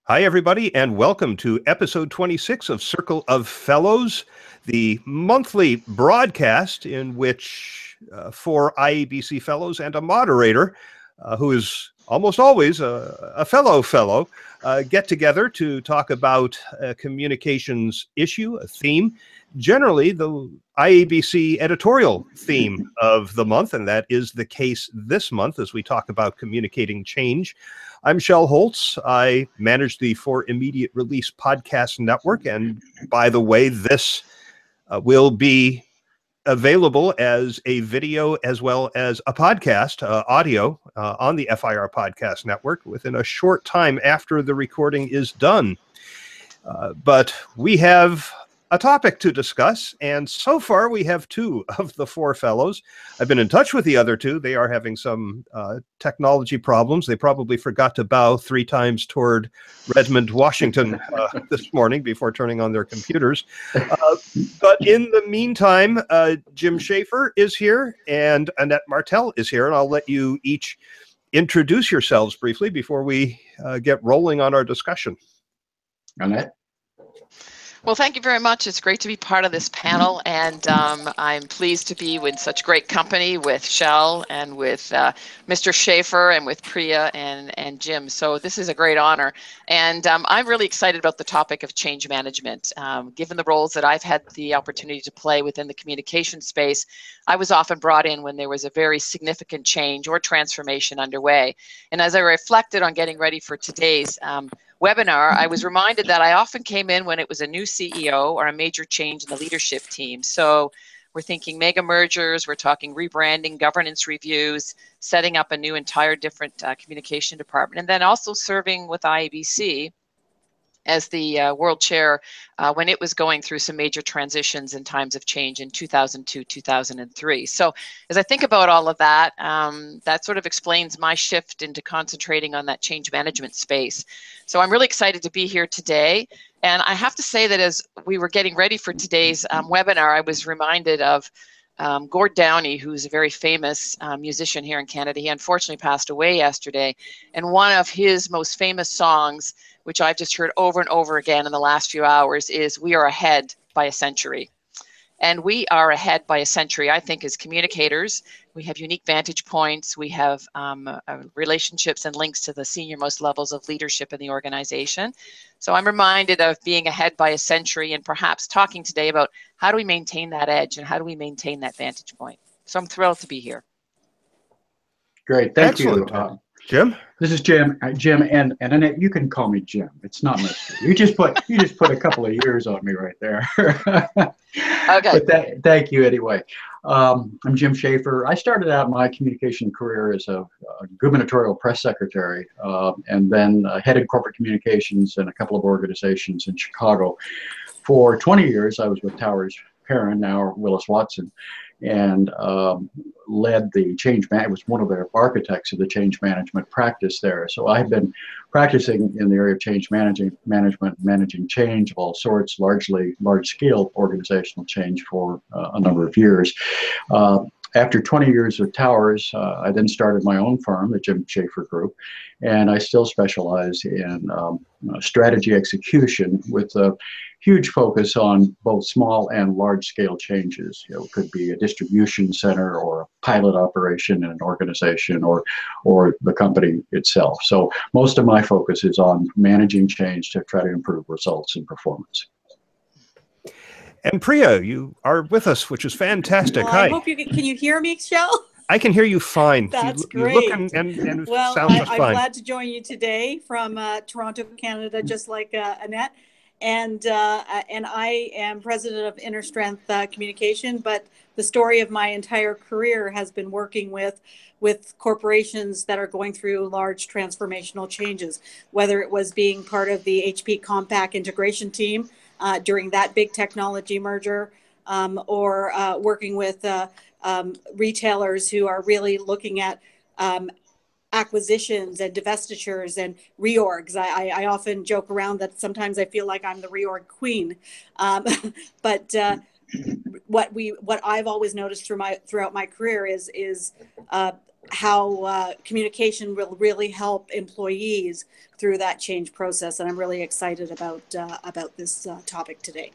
Hi, everybody, and welcome to episode 26 of Circle of Fellows, the monthly broadcast in which four IABC fellows and a moderator, who is almost always a fellow, get together to talk about a communications issue, a theme, generally the IABC editorial theme of the month, and that is the case this month as we talk about communicating change. I'm Shel Holtz. I manage the For Immediate Release podcast network. And by the way, this will be available as a video as well as a podcast, audio, on the FIR podcast network within a short time after the recording is done. But we have a topic to discuss, and so far we have two of the four fellows. I've been in touch with the other two. They are having some technology problems. They probably forgot to bow 3 times toward Redmond, Washington this morning before turning on their computers. But in the meantime, Jim Schaefer is here and Annette Martel is here, and I'll let you each introduce yourselves briefly before we get rolling on our discussion. Annette? Well, thank you very much. It's great to be part of this panel, and I'm pleased to be in such great company with Shel and with Mr. Schaefer and with Priya and Jim. So this is a great honor, and I'm really excited about the topic of change management. Given the roles that I've had the opportunity to play within the communication space, I was often brought in when there was a very significant change or transformation underway. And as I reflected on getting ready for today's webinar, I was reminded that I often came in when it was a new CEO or a major change in the leadership team. So we're thinking mega mergers, we're talking rebranding, governance reviews, setting up a new entire different communication department, and then also serving with IABC as the world chair when it was going through some major transitions and times of change in 2002, 2003. So as I think about all of that, that sort of explains my shift into concentrating on that change management space. So I'm really excited to be here today. And I have to say that as we were getting ready for today's webinar, I was reminded of Gord Downie, who's a very famous musician here in Canada. He unfortunately passed away yesterday. And one of his most famous songs, which I've just heard over and over again in the last few hours, is "We Are Ahead by a Century." And we are ahead by a century, I think, as communicators. We have unique vantage points. We have relationships and links to the senior-most levels of leadership in the organization. So I'm reminded of being ahead by a century and perhaps talking today about how do we maintain that edge and how do we maintain that vantage point. So I'm thrilled to be here. Great, thank Excellent. you. Jim? This is Jim. Jim and Annette, you can call me Jim. It's not Mr. You just put a couple of years on me right there. Okay. But thank you anyway. I'm Jim Schaefer. I started out my communication career as a gubernatorial press secretary, and then headed corporate communications in a couple of organizations in Chicago. For 20 years, I was with Towers Perrin, now Willis Watson, and led the change management, was one of the architects of the change management practice there. So I've been practicing in the area of change management, managing change of all sorts, largely large-scale organizational change for a number of years. After 20 years with Towers, I then started my own firm, the Jim Schaefer Group, and I still specialize in strategy execution with a huge focus on both small and large-scale changes. You know, it could be a distribution center or a pilot operation in an organization or the company itself. So most of my focus is on managing change to try to improve results and performance. And Priya, you are with us, which is fantastic. Well, Hi. I hope you can you hear me, Shel? I can hear you fine. That's great. You look and well, sound just I'm fine. glad to join you today from Toronto, Canada, just like Annette. And I am president of Inner Strength Communication, but the story of my entire career has been working with corporations that are going through large transformational changes, whether it was being part of the HP Compaq integration team during that big technology merger, or working with retailers who are really looking at acquisitions and divestitures and reorgs. I often joke around that sometimes I feel like I'm the reorg queen. But what I've always noticed throughout my career is how communication will really help employees through that change process. And I'm really excited about this topic today.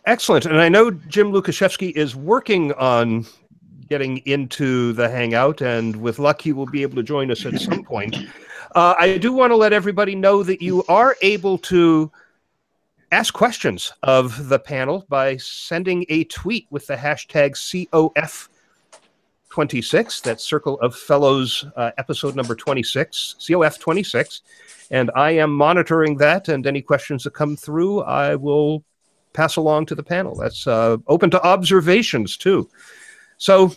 Excellent. And I know Jim Lukashevsky is working on getting into the Hangout, and with luck, he will be able to join us at some point. I do want to let everybody know that you are able to ask questions of the panel by sending a tweet with the hashtag COF26. That's Circle of Fellows episode number 26, COF26. And I am monitoring that, and any questions that come through, I will pass along to the panel. That's open to observations, too. So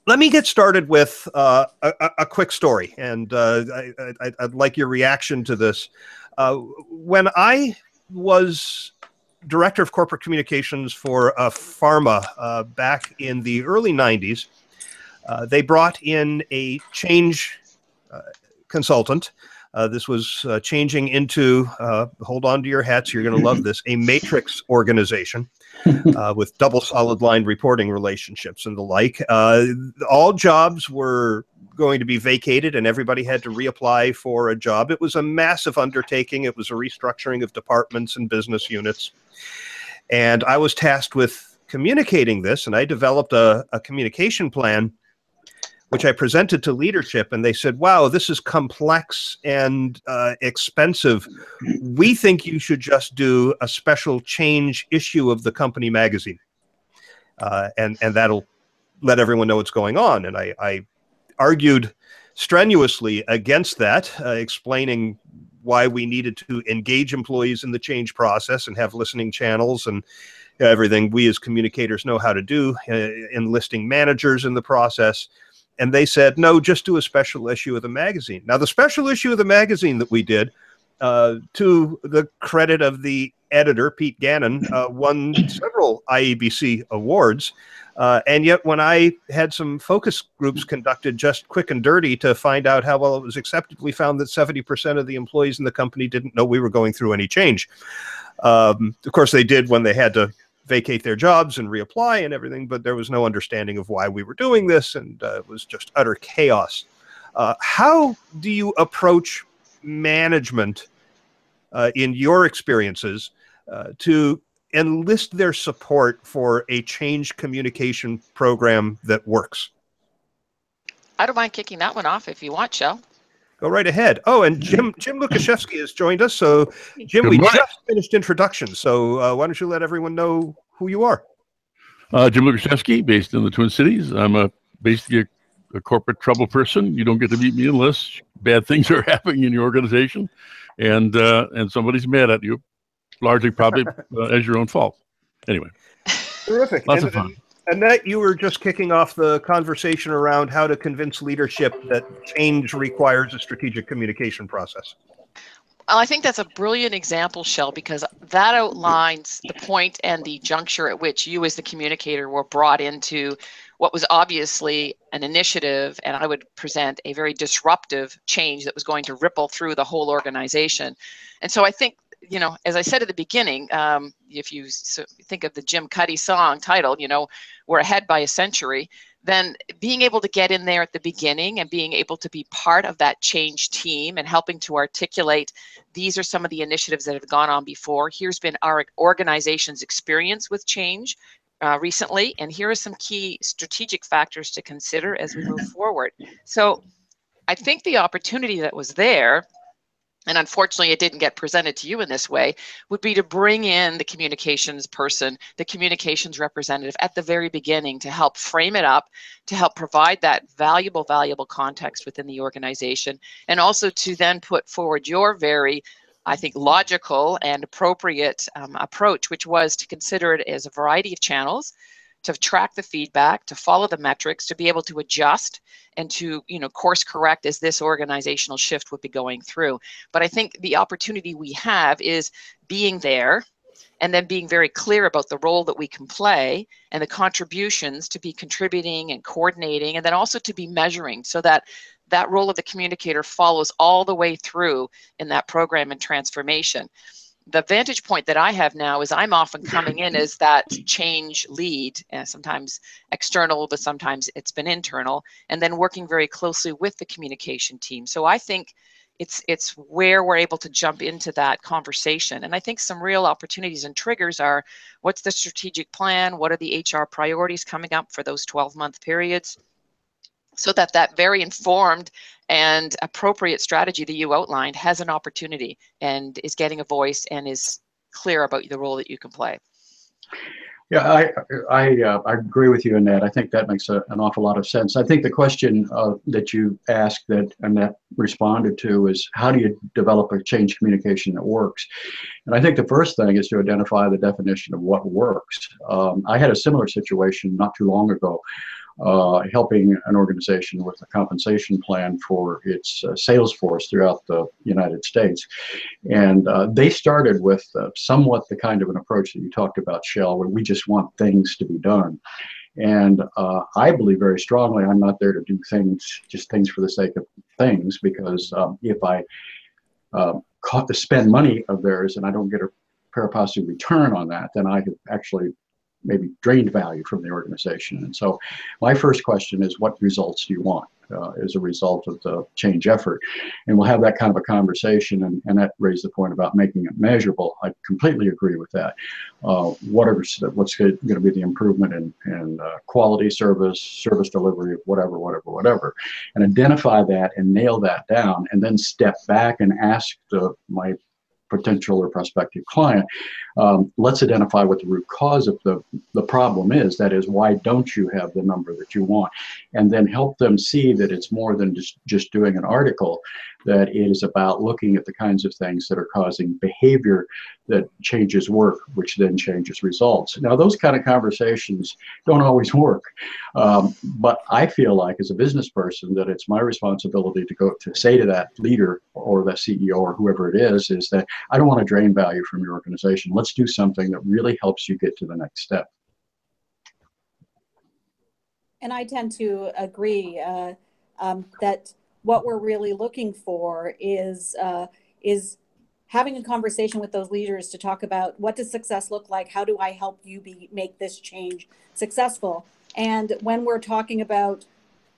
let me get started with a quick story, and I'd like your reaction to this. When I was director of corporate communications for pharma back in the early 90s, they brought in a change consultant. This was changing into, hold on to your hats, you're going to love this, a matrix organization with double solid line reporting relationships and the like. All jobs were going to be vacated and everybody had to reapply for a job. It was a massive undertaking. It was a restructuring of departments and business units. And I was tasked with communicating this, and I developed a communication plan which I presented to leadership, and they said, wow, this is complex and expensive. We think you should just do a special change issue of the company magazine. And that'll let everyone know what's going on. And I argued strenuously against that, explaining why we needed to engage employees in the change process and have listening channels and everything we as communicators know how to do, enlisting managers in the process. And they said, no, just do a special issue of the magazine. Now, the special issue of the magazine that we did, to the credit of the editor, Pete Gannon, won several IABC awards. And yet when I had some focus groups conducted just quick and dirty to find out how well it was accepted, we found that 70% of the employees in the company didn't know we were going through any change. Of course, they did when they had to vacate their jobs and reapply and everything, but there was no understanding of why we were doing this, and it was just utter chaos. How do you approach management in your experiences to enlist their support for a change communication program that works? I don't mind kicking that one off if you want, Shel. Go right ahead. Oh, and Jim Lukashevsky has joined us. So, Jim, we just finished introductions. So why don't you let everyone know who you are? Jim Lukashevsky, based in the Twin Cities. I'm basically a corporate trouble person. You don't get to meet me unless bad things are happening in your organization, and somebody's mad at you, largely probably as your own fault. Anyway, terrific. Lots of fun. Annette, you were just kicking off the conversation around how to convince leadership that change requires a strategic communication process. Well, I think that's a brilliant example, Shel, because that outlines the point and the juncture at which you as the communicator were brought into what was obviously an initiative, and I would present a very disruptive change that was going to ripple through the whole organization. And so I think, you know, as I said at the beginning, if you think of the Jim Cuddy song titled, you know, we're ahead by a century, then being able to get in there at the beginning and being able to be part of that change team and helping to articulate, these are some of the initiatives that have gone on before. Here's been our organization's experience with change recently, and here are some key strategic factors to consider as we move forward. So I think the opportunity that was there, and unfortunately it didn't get presented to you in this way, would be to bring in the communications person, the communications representative at the very beginning to help frame it up, to help provide that valuable context within the organization, and also to then put forward your very, I think, logical and appropriate approach, which was to consider it as a variety of channels, to track the feedback, to follow the metrics, to be able to adjust and to, you know, course correct as this organizational shift would be going through. But I think the opportunity we have is being there and then being very clear about the role that we can play and the contributions to be contributing and coordinating, and then also to be measuring, so that that role of the communicator follows all the way through in that program and transformation. the vantage point that I have now is I'm often coming in as that change lead, sometimes external, but sometimes it's been internal, and then working very closely with the communication team. So I think it's where we're able to jump into that conversation. And I think some real opportunities and triggers are, what's the strategic plan? What are the HR priorities coming up for those 12-month periods? So that very informed and appropriate strategy that you outlined has an opportunity and is getting a voice and is clear about the role that you can play. Yeah, I agree with you in that. I think that makes an awful lot of sense. I think the question that you asked that Annette responded to is, how do you develop a change communication that works? And I think the first thing is to identify the definition of what works. I had a similar situation not too long ago, helping an organization with a compensation plan for its sales force throughout the United States. And they started with somewhat the kind of an approach that you talked about, Shell, where we just want things to be done. And I believe very strongly I'm not there to do things, just things for the sake of things, because if I spend money of theirs and I don't get a pari passu return on that, then I have actually maybe drained value from the organization. And so my first question is, what results do you want as a result of the change effort? And we'll have that kind of a conversation, and that raised the point about making it measurable. I completely agree with that. What's going to be the improvement in quality service delivery, whatever, and identify that and nail that down, and then step back and ask my potential or prospective client, let's identify what the root cause of the problem is. That is, why don't you have the number that you want? And then help them see that it's more than just doing an article, that it is about looking at the kinds of things that are causing behavior that changes work, which then changes results. Now, those kind of conversations don't always work. But I feel like, as a business person, that it's my responsibility to say to that leader or that CEO or whoever it is that I don't want to drain value from your organization. Let's do something that really helps you get to the next step. And I tend to agree that what we're really looking for is having a conversation with those leaders to talk about, what does success look like? How do I help you make this change successful? And when we're talking about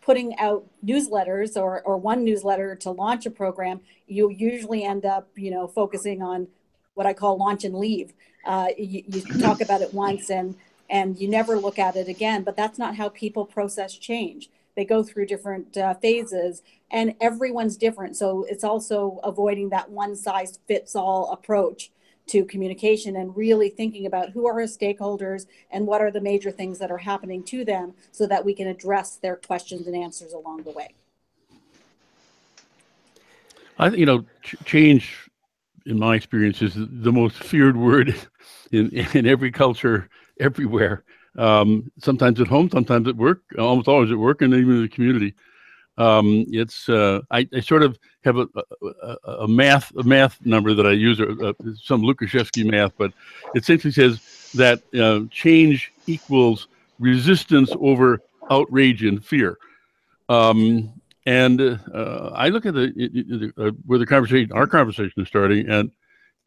putting out newsletters or one newsletter to launch a program, you usually end up, focusing on what I call launch and leave. You talk about it once and you never look at it again, but that's not how people process change. They go through different phases, and everyone's different. So it's also avoiding that one size fits all approach to communication, and really thinking about who are our stakeholders and what are the major things that are happening to them, so that we can address their questions and answers along the way. Change, in my experience, is the most feared word in every culture, everywhere. Sometimes at home, sometimes at work, almost always at work, and even in the community. I sort of have a math number that I use, some Lukashevsky math, but it essentially says that change equals resistance over outrage and fear. And I look at where our conversation is starting,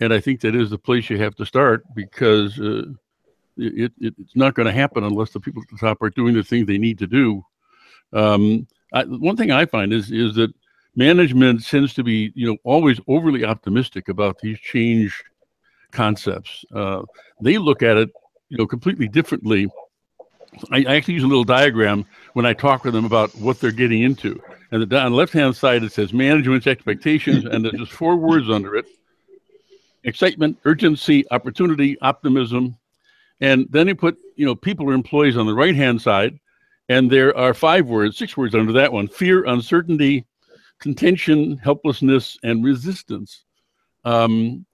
and I think that is the place you have to start, because it's not going to happen unless the people at the top are doing the things they need to do. One thing I find is that management tends to be, always overly optimistic about these change concepts. They look at it, completely differently. I actually use a little diagram when I talk with them about what they're getting into. And on the left-hand side, it says management's expectations, and there's just 4 words under it: excitement, urgency, opportunity, optimism. And then they put, people or employees on the right-hand side, and there are 6 words under that one: fear, uncertainty, contention, helplessness, and resistance. And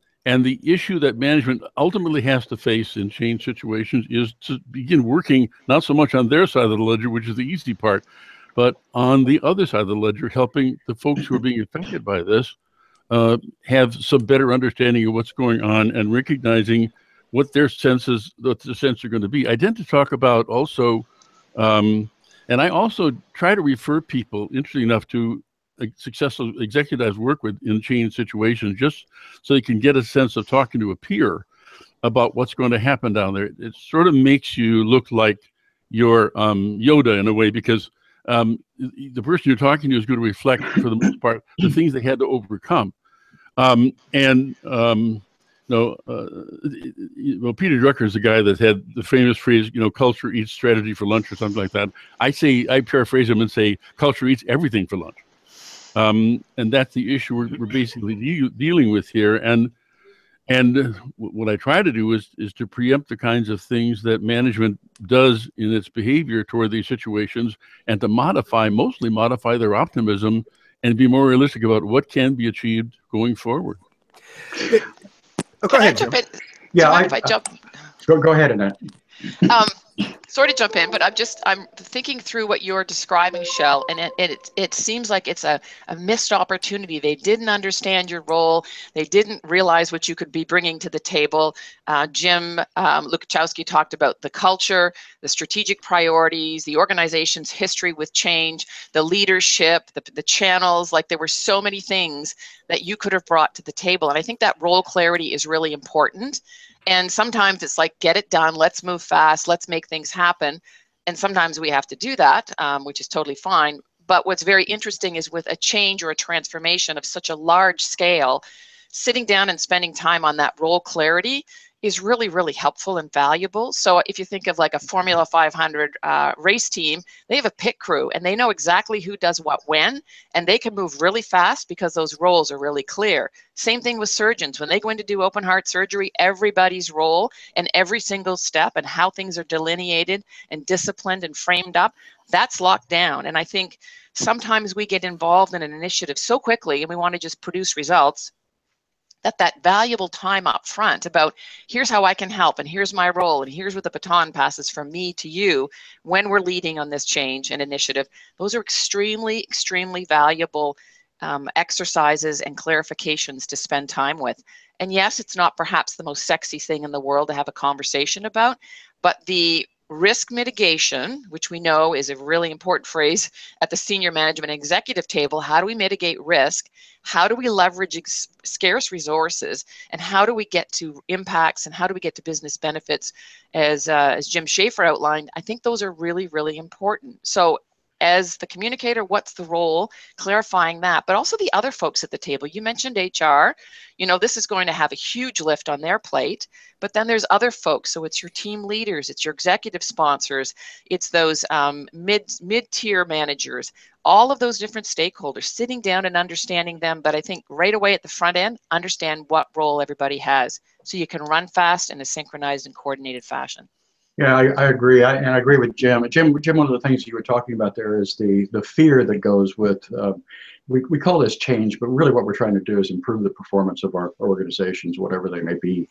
the issue that management ultimately has to face in change situations is to begin working not so much on their side of the ledger, which is the easy part, but on the other side of the ledger, helping the folks who are being affected by this have some better understanding of what's going on, and recognizing what the sense are going to be. I tend to talk about also, and I also try to refer people, interesting enough, to successful executives work with in change situations, just so they can get a sense of talking to a peer about what's going to happen down there. It sort of makes you look like you're Yoda in a way, because the person you're talking to is going to reflect, for the most part, the things they had to overcome. Well, Peter Drucker is the guy that had the famous phrase, culture eats strategy for lunch, or something like that. I paraphrase him and say, culture eats everything for lunch. And that's the issue we're basically dealing with here. And what I try to do is to preempt the kinds of things that management does in its behavior toward these situations, and to mostly modify their optimism and be more realistic about what can be achieved going forward. Go ahead, Jim. Yeah, if I jump? Go ahead, Annette. Sorry to jump in, but I'm thinking through what you're describing, Shell, and it seems like it's a missed opportunity. They didn't understand your role. They didn't realize what you could be bringing to the table. Jim Lukachowski talked about the culture, the strategic priorities, the organization's history with change, the leadership, the channels. Like, there were so many things that you could have brought to the table. And I think that role clarity is really important. And sometimes it's like, get it done, let's move fast, let's make things happen. And sometimes we have to do that, which is totally fine. But what's very interesting is with a change or a transformation of such a large scale, sitting down and spending time on that role clarity is really, really helpful and valuable. So if you think of like a Formula 500 race team, they have a pit crew and they know exactly who does what when, and they can move really fast because those roles are really clear. Same thing with surgeons. When they go in to do open heart surgery, everybody's role and every single step and how things are delineated and disciplined and framed up, that's locked down. And I think sometimes we get involved in an initiative so quickly and we want to just produce results, that valuable time up front about here's how I can help and here's my role and here's what the baton passes from me to you when we're leading on this change and initiative. Those are extremely, extremely valuable exercises and clarifications to spend time with. And yes, it's not perhaps the most sexy thing in the world to have a conversation about, but the risk mitigation, which we know is a really important phrase at the senior management executive table. How do we mitigate risk? How do we leverage scarce resources? And how do we get to impacts? And how do we get to business benefits? As Jim Schaefer outlined, I think those are really, really important. So as the communicator, what's the role? Clarifying that, but also the other folks at the table. You mentioned HR. This is going to have a huge lift on their plate, but then there's other folks. So it's your team leaders, it's your executive sponsors, it's those mid-tier managers, all of those different stakeholders, sitting down and understanding them. But I think right away at the front end, understand what role everybody has so you can run fast in a synchronized and coordinated fashion. Yeah, I agree. And I agree with Jim. Jim, one of the things you were talking about there is the fear that goes with, we call this change, but really what we're trying to do is improve the performance of our organizations, whatever they may be.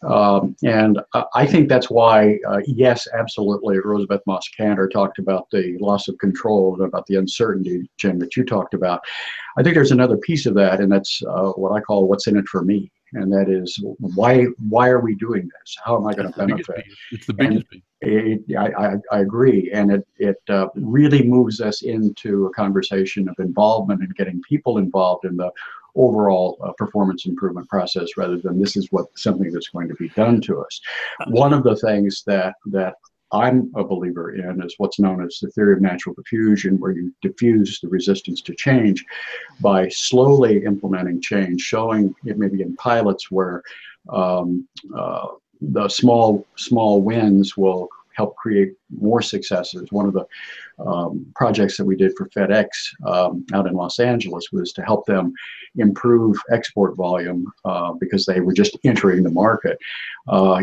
And I think that's why, yes, absolutely, Rosabeth Moss-Kanter talked about the loss of control and about the uncertainty, Jim, that you talked about. I think there's another piece of that, and that's what I call what's in it for me. And that is, why are we doing this? How am I going to benefit? It's the biggest piece. I agree. And it really moves us into a conversation of involvement and getting people involved in the overall performance improvement process, rather than this is something that's going to be done to us. One of the things that I'm a believer in is what's known as the theory of natural diffusion, where you diffuse the resistance to change by slowly implementing change, showing it maybe in pilots where the small wins will help create more successes. One of the projects that we did for FedEx out in Los Angeles was to help them improve export volume because they were just entering the market.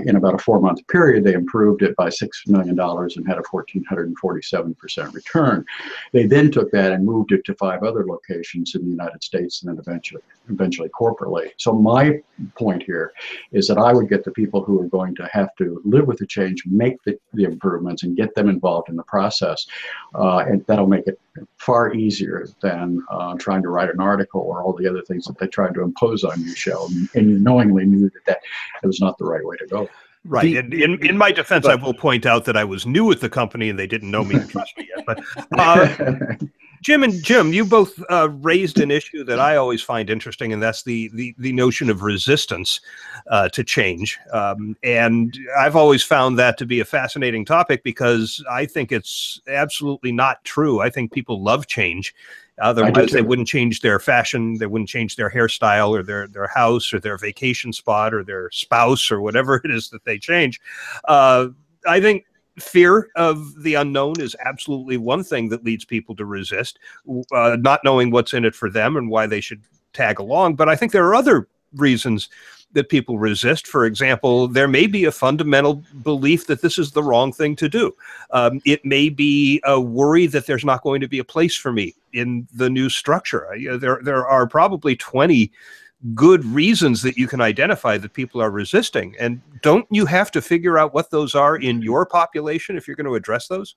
In about a 4-month period, they improved it by $6 million and had a 1,447% return. They then took that and moved it to 5 other locations in the United States and then eventually corporately. So my point here is that I would get the people who are going to have to live with the change, make the improvements, and get them involved in the process. And that'll make it far easier than trying to write an article or all the other things that they tried to impose on you, Shell. And you knowingly knew that was not the right way to go. Right. And in my defense, I will point out that I was new at the company and they didn't know me and trust me yet. But Jim, you both raised an issue that I always find interesting, and that's the notion of resistance to change. And I've always found that to be a fascinating topic because I think it's absolutely not true. I think people love change. Otherwise, they wouldn't change their fashion, they wouldn't change their hairstyle or their house or their vacation spot or their spouse or whatever it is that they change. I think fear of the unknown is absolutely one thing that leads people to resist, not knowing what's in it for them and why they should tag along. But I think there are other reasons that people resist. For example, there may be a fundamental belief that this is the wrong thing to do. It may be a worry that there's not going to be a place for me in the new structure. There are probably 20 good reasons that you can identify that people are resisting. And don't you have to figure out what those are in your population if you're going to address those?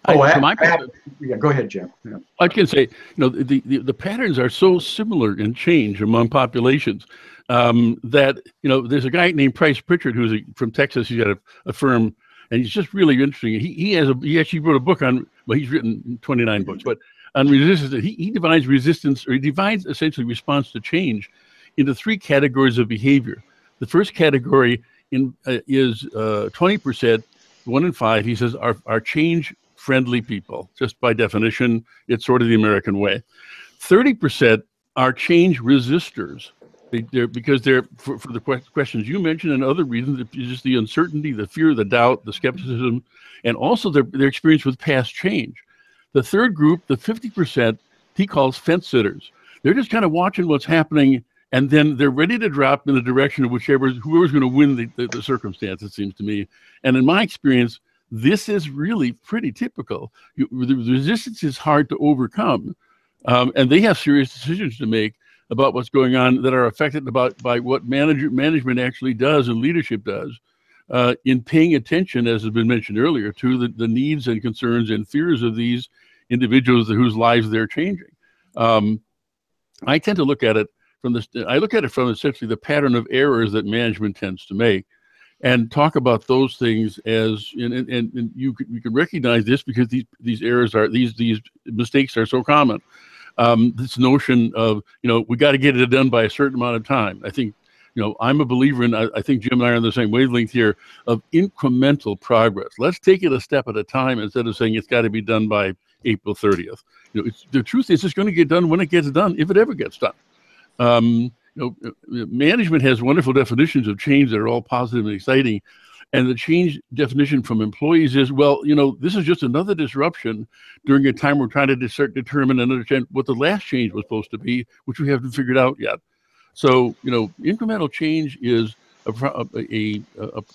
Yeah, go ahead, Jim. Yeah. I can say, the patterns are so similar in change among populations that, there's a guy named Price Pritchard who's from Texas. He's got a firm, and he's just really interesting. He actually wrote a book on, well, he's written 29 books, but on resistance. He divides resistance, or he divides essentially response to change into 3 categories of behavior. The first category is 20%, 1 in 5. He says are change-friendly people. Just by definition, it's sort of the American way. 30% are change resistors. Because they're for the questions you mentioned and other reasons, just the uncertainty, the fear, the doubt, the skepticism, and also their experience with past change. The third group, the 50%, he calls fence sitters. They're just kind of watching what's happening, and then they're ready to drop in the direction of whoever's going to win the circumstance, it seems to me. And in my experience, this is really pretty typical. The resistance is hard to overcome, and they have serious decisions to make about what's going on that are affected by what management actually does and leadership does. In paying attention, as has been mentioned earlier, to the needs and concerns and fears of these individuals whose lives they're changing. I tend to look at it from essentially the pattern of errors that management tends to make, and talk about those things as and you can recognize this because these errors these mistakes are so common. This notion of we got to get it done by a certain amount of time. I think. I'm a believer in, I think Jim and I are on the same wavelength here, of incremental progress. Let's take it a step at a time instead of saying it's got to be done by April 30th. The truth is it's going to get done when it gets done, if it ever gets done. Management has wonderful definitions of change that are all positive and exciting. And the change definition from employees is, this is just another disruption during a time we're trying to determine and understand what the last change was supposed to be, which we haven't figured out yet. So, incremental change is a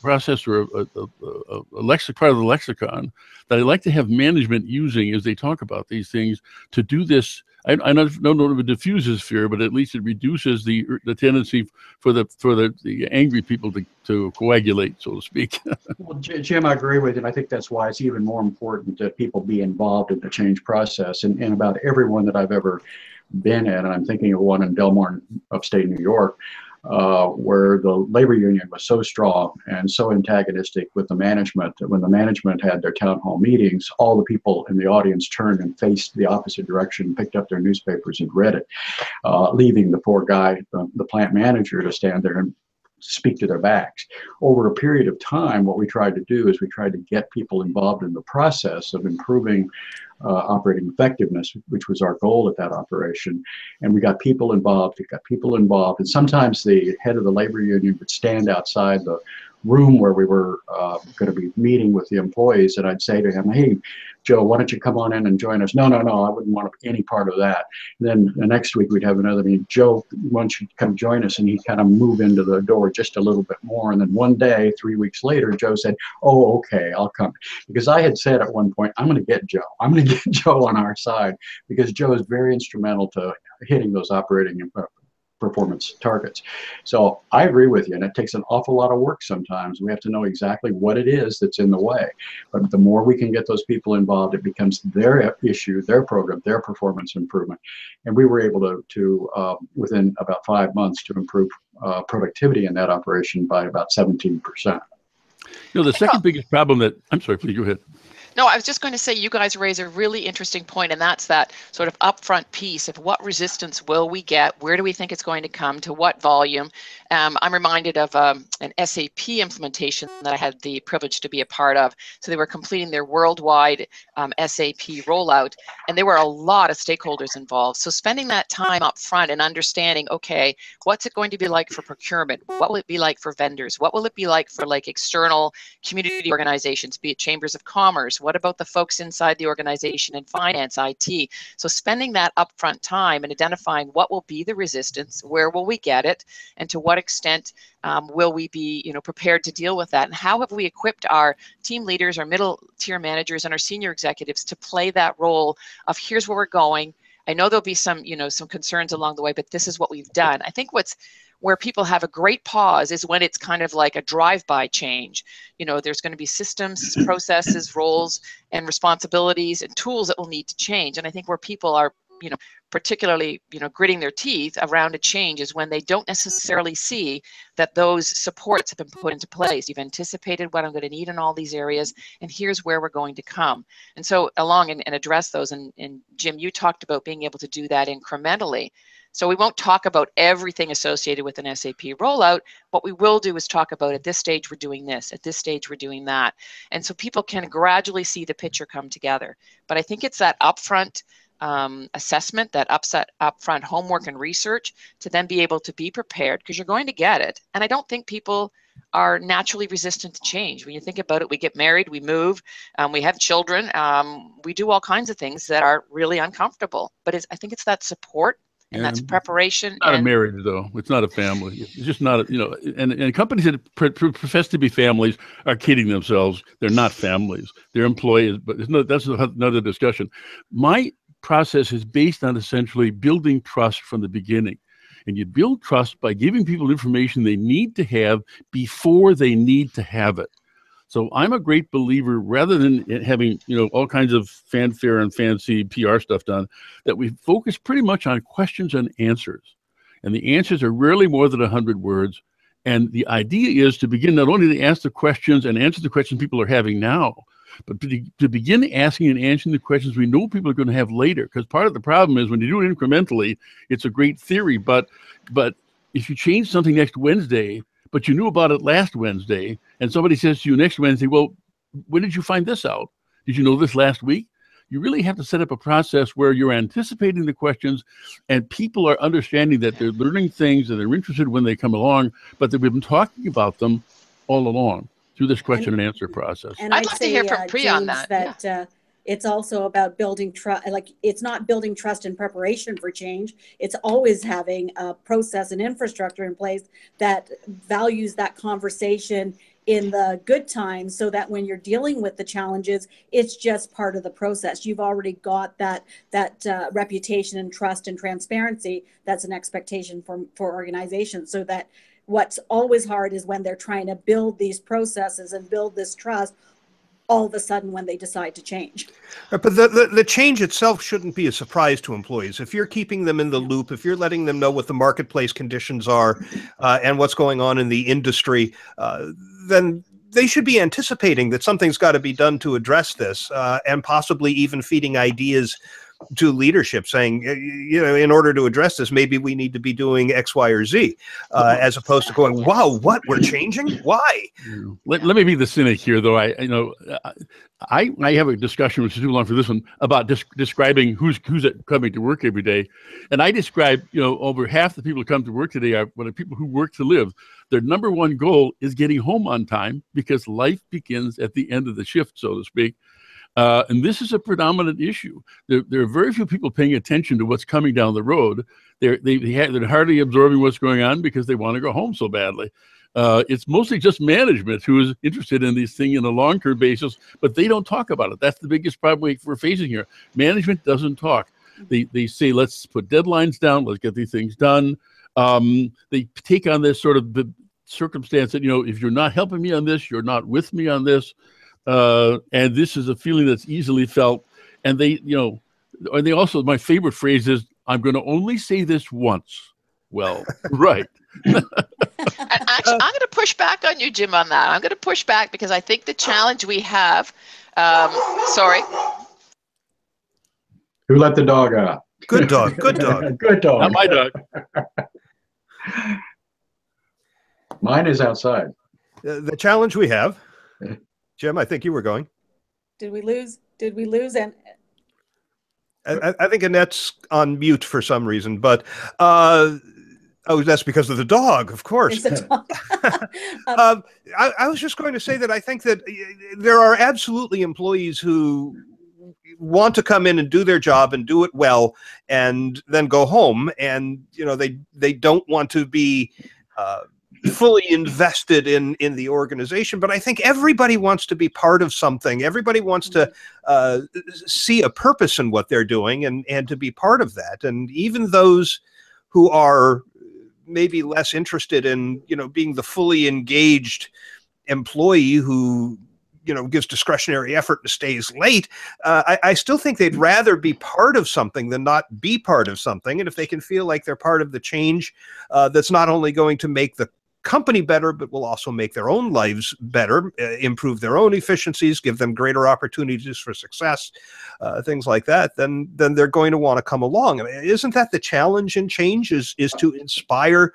process or a part of the lexicon that I like to have management using as they talk about these things to do this. I don't know if it diffuses fear, but at least it reduces the tendency for the angry people to coagulate, so to speak. Well, Jim, I agree with you. And I think that's why it's even more important that people be involved in the change process. And about everyone that I've ever been in, and I'm thinking of one in Delmar, upstate New York, where the labor union was so strong and so antagonistic with the management that when the management had their town hall meetings, all the people in the audience turned and faced the opposite direction, picked up their newspapers and read it, leaving the poor guy, the plant manager, to stand there and speak to their backs. Over a period of time, what we tried to do is we tried to get people involved in the process of improving operating effectiveness, which was our goal at that operation. And we got people involved, and sometimes the head of the labor union would stand outside the room where we were going to be meeting with the employees, and I'd say to him, "Hey, Joe, why don't you come on in and join us?" No, I wouldn't want any part of that. And then the next week we'd have another meeting. "Joe, why don't you come join us?" And he'd kind of move into the door just a little bit more. And then one day, 3 weeks later, Joe said, "Oh, okay, I'll come." Because I had said at one point, I'm going to get Joe. I'm going to get Joe on our side, because Joe is very instrumental to hitting those operating performance targets. So I agree with you, and it takes an awful lot of work sometimes. We have to know exactly what it is that's in the way. But the more we can get those people involved, it becomes their issue, their program, their performance improvement. And we were able to within about 5 months, to improve productivity in that operation by about 17%. The second biggest problem that, I'm sorry, please go ahead. No, I was just going to say you guys raise a really interesting point, and that's that sort of upfront piece of what resistance will we get? Where do we think it's going to come? To what volume? I'm reminded of an SAP implementation that I had the privilege to be a part of. So they were completing their worldwide SAP rollout, and there were a lot of stakeholders involved. So spending that time up front and understanding, okay, what's it going to be like for procurement? What will it be like for vendors? What will it be like for like external community organizations, be it chambers of commerce? What about the folks inside the organization in finance, IT? So spending that upfront time and identifying what will be the resistance, where will we get it, and to what extent will we be, prepared to deal with that? And how have we equipped our team leaders, our middle tier managers, and our senior executives to play that role of here's where we're going. I know there'll be some, some concerns along the way, but this is what we've done. I think where people have a great pause is when it's kind of like a drive-by change. There's going to be systems, processes, roles, and responsibilities and tools that will need to change. And I think where people are, particularly, gritting their teeth around a change is when they don't necessarily see that those supports have been put into place. You've anticipated what I'm going to need in all these areas, and here's where we're going to come. And so along and address those. And Jim, you talked about being able to do that incrementally. So we won't talk about everything associated with an SAP rollout. What we will do is talk about at this stage, we're doing this, at this stage, we're doing that. And so people can gradually see the picture come together. But I think it's that upfront assessment, that upfront homework and research to then be able to be prepared, because you're going to get it. And I don't think people are naturally resistant to change. When you think about it, we get married, we move, we have children, we do all kinds of things that are really uncomfortable. But I think it's that support. And that's preparation. Not a marriage, though. It's not a family. It's just not, and companies that profess to be families are kidding themselves. They're not families. They're employees, but that's another discussion. My process is based on essentially building trust from the beginning. And you build trust by giving people information they need to have before they need to have it. So I'm a great believer, rather than having, all kinds of fanfare and fancy PR stuff done, that we focus pretty much on questions and answers. And the answers are rarely more than 100 words. And the idea is to begin not only to ask the questions and answer the questions people are having now, but to begin asking and answering the questions we know people are going to have later. Because part of the problem is when you do it incrementally, it's a great theory. But if you change something next Wednesday, but you knew about it last Wednesday, and somebody says to you next Wednesday, well, when did you find this out? Did you know this last week? You really have to set up a process where you're anticipating the questions and people are understanding that they're learning things and they're interested when they come along, but that we've been talking about them all along through this question and answer process. And I'd like to hear from Priya on that. It's also about building trust. Like, it's not building trust in preparation for change. It's always having a process and infrastructure in place that values that conversation in the good times, so that when you're dealing with the challenges, it's just part of the process. You've already got that reputation and trust and transparency. That's an expectation for organizations. So that what's always hard is when they're trying to build these processes and build this trust, all of a sudden when they decide to change. But the change itself shouldn't be a surprise to employees. If you're keeping them in the loop, if you're letting them know what the marketplace conditions are and what's going on in the industry, then they should be anticipating that something's got to be done to address this, and possibly even feeding ideas to leadership, saying, in order to address this, maybe we need to be doing X, Y, or Z, as opposed to going, wow, what, we're changing? Why? Let me be the cynic here, though. I have a discussion, which is too long for this one, about describing who's coming to work every day. And I describe, over half the people who come to work today are people who work to live. Their number one goal is getting home on time, because life begins at the end of the shift, so to speak. And this is a predominant issue. There are very few people paying attention to what's coming down the road. They're hardly absorbing what's going on because they want to go home so badly. It's mostly just management who is interested in these things on a long-term basis, but they don't talk about it. That's the biggest problem we're facing here. Management doesn't talk. They say, let's put deadlines down, let's get these things done. They take on this sort of the circumstance that, if you're not helping me on this, you're not with me on this. And this is a feeling that's easily felt. And they also, my favorite phrase is, I'm going to only say this once. Well, right. I I'm going to push back on you, Jim, on that. I'm going to push back because I think the challenge we have. Sorry. Who let the dog out? Good dog. Good dog. Good dog. Not my dog. Mine is outside. The challenge we have, Jim, I think you were going. Did we lose? Did we lose? And I think Annette's on mute for some reason, but that's because of the dog, of course. it's a dog. I was just going to say that I think that there are absolutely employees who want to come in and do their job and do it well and then go home, and they don't want to be fully invested in the organization. But I think everybody wants to be part of something. Everybody wants to see a purpose in what they're doing and to be part of that. And even those who are maybe less interested in being the fully engaged employee who gives discretionary effort and stays late, I still think they'd rather be part of something than not be part of something. And if they can feel like they're part of the change that's not only going to make the company better, but will also make their own lives better, improve their own efficiencies, give them greater opportunities for success, things like that, then they're going to want to come along. I mean, isn't that the challenge in change, is to inspire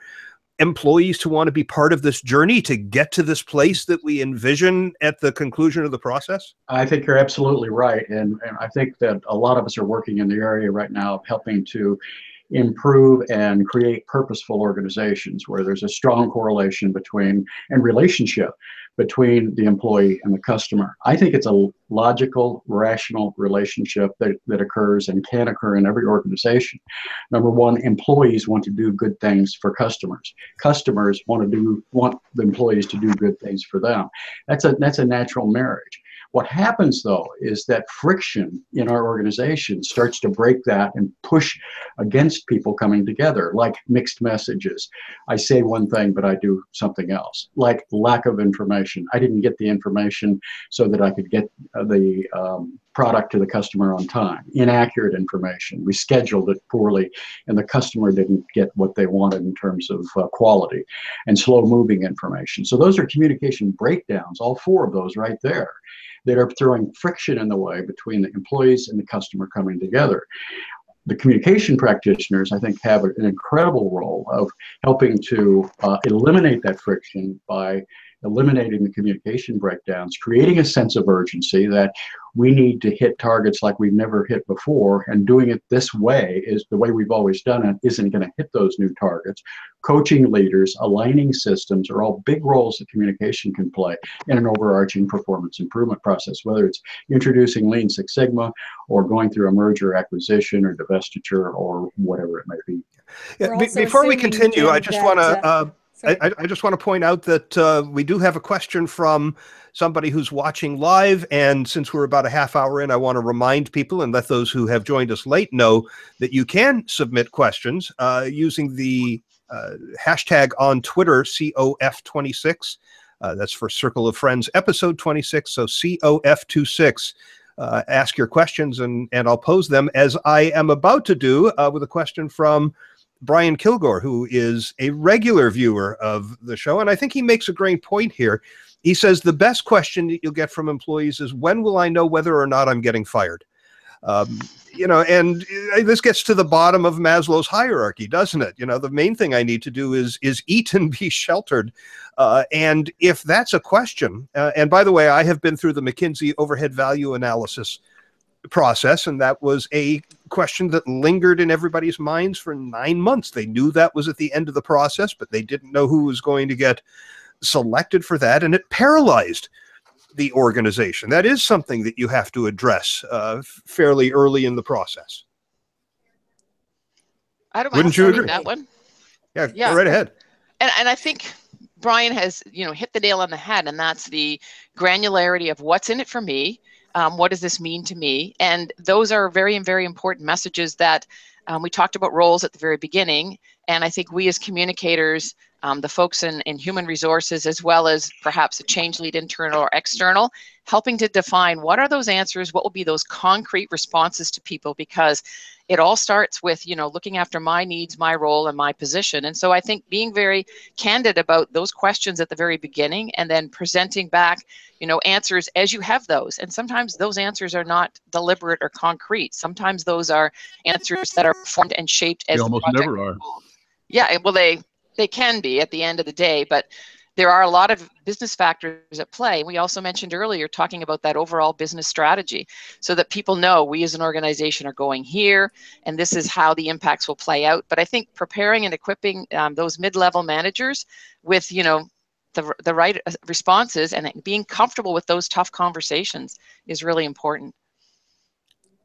employees to want to be part of this journey to get to this place that we envision at the conclusion of the process? I think you're absolutely right. And I think that a lot of us are working in the area right now of helping to improve and create purposeful organizations where there's a strong correlation between and relationship between the employee and the customer. I think it's a logical, rational relationship that occurs and can occur in every organization. Number one, employees want to do good things for customers. Customers want the employees to do good things for them. That's a natural marriage. What happens, though, is that friction in our organization starts to break that and push against people coming together, like mixed messages. I say one thing, but I do something else, like lack of information. I didn't get the information so that I could get the product to the customer on time. Inaccurate information. We scheduled it poorly, and the customer didn't get what they wanted in terms of quality, and slow-moving information. So those are communication breakdowns, all four of those right there, that are throwing friction in the way between the employees and the customer coming together. The communication practitioners, I think, have an incredible role of helping to eliminate that friction by eliminating the communication breakdowns, creating a sense of urgency that we need to hit targets like we've never hit before, and doing it this way is the way we've always done it isn't going to hit those new targets. Coaching leaders, aligning systems are all big roles that communication can play in an overarching performance improvement process, whether it's introducing Lean Six Sigma or going through a merger, acquisition, or divestiture, or whatever it may be. Yeah, before we continue, I just want to I just want to point out that we do have a question from somebody who's watching live, and since we're about a half hour in, I want to remind people and let those who have joined us late know that you can submit questions using the hashtag on Twitter, COF26. That's for Circle of Friends episode 26, so COF26. Ask your questions, and I'll pose them, as I am about to do with a question from Brian Kilgore, who is a regular viewer of the show. And I think he makes a great point here. He says, the best question that you'll get from employees is, when will I know whether or not I'm getting fired? And this gets to the bottom of Maslow's hierarchy, doesn't it? The main thing I need to do is eat and be sheltered. And if that's a question, and by the way, I have been through the McKinsey overhead value analysis process, and that was a question that lingered in everybody's minds for 9 months. They knew that was at the end of the process, but they didn't know who was going to get selected for that, and it paralyzed the organization. That is something that you have to address fairly early in the process. I don't mind. Wouldn't you agree? That one? Yeah, go right ahead. And I think Brian has hit the nail on the head, and that's the granularity of what's in it for me. What does this mean to me? And those are very, very important messages that we talked about roles at the very beginning. And I think we as communicators the folks in human resources, as well as perhaps a change lead, internal or external, helping to define what are those answers, what will be those concrete responses to people, because it all starts with, looking after my needs, my role, and my position. And so I think being very candid about those questions at the very beginning, and then presenting back, answers as you have those. And sometimes those answers are not deliberate or concrete. Sometimes those are answers that are formed and shaped as They the almost project never are. evolves. Yeah, well, they can be at the end of the day, but there are a lot of business factors at play. We also mentioned earlier talking about that overall business strategy, so that people know we as an organization are going here, and this is how the impacts will play out. But I think preparing and equipping those mid-level managers with, the right responses and being comfortable with those tough conversations is really important.